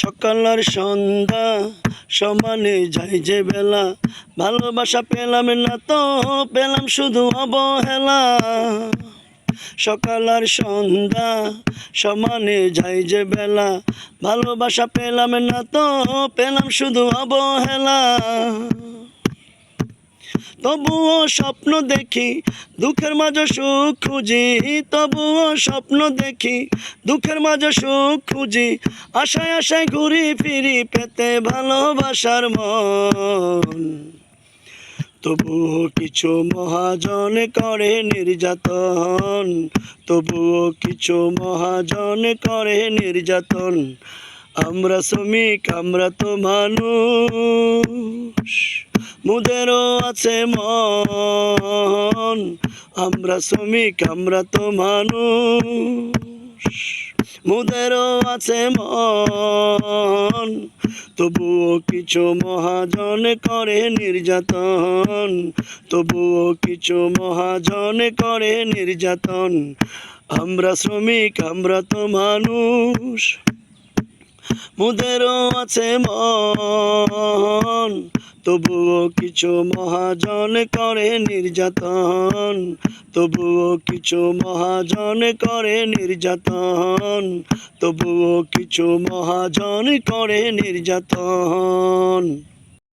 সকাল আর সন্ধ্যা সমানে যায় যে বেলা, ভালোবাসা পেলাম না তো পেলাম শুধু অবহেলা। সকাল আর সন্ধ্যা সমানে যায় যে বেলা, ভালোবাসা পেলাম না তো পেলাম শুধু অবহেলা। তবুও স্বপ্ন দেখি দুঃখের মাঝে সুখ খুঁজি, তবুও স্বপ্ন দেখি দুঃখের মাঝে সুখ খুঁজি। আশায় আশায় ঘুরি ফিরি পেতে ভালোবাসার মন। তবুও কিছু মহাজন করে নির্যাতন, তবুও কিছু মহাজন করে নির্যাতন। আমরা শ্রমিক আমরা তো মানুষ, মুদেরও আছে মন। আমরা শ্রমিক আমরা তো মানুষ, মুদেরও আছে মন। তবুও কিছু মহাজন করে নির্যাতন, তবুও কিছু মহাজন করে নির্যাতন। আমরা শ্রমিক আমরা তো মানুষ, মুদেরও আছে মন। তবুও কিছু মহাজন করে নির্যাতন, তবুও কিছু মহাজন করে নির্যাতন, তবুও কিছু মহাজন করে নির্যাতন।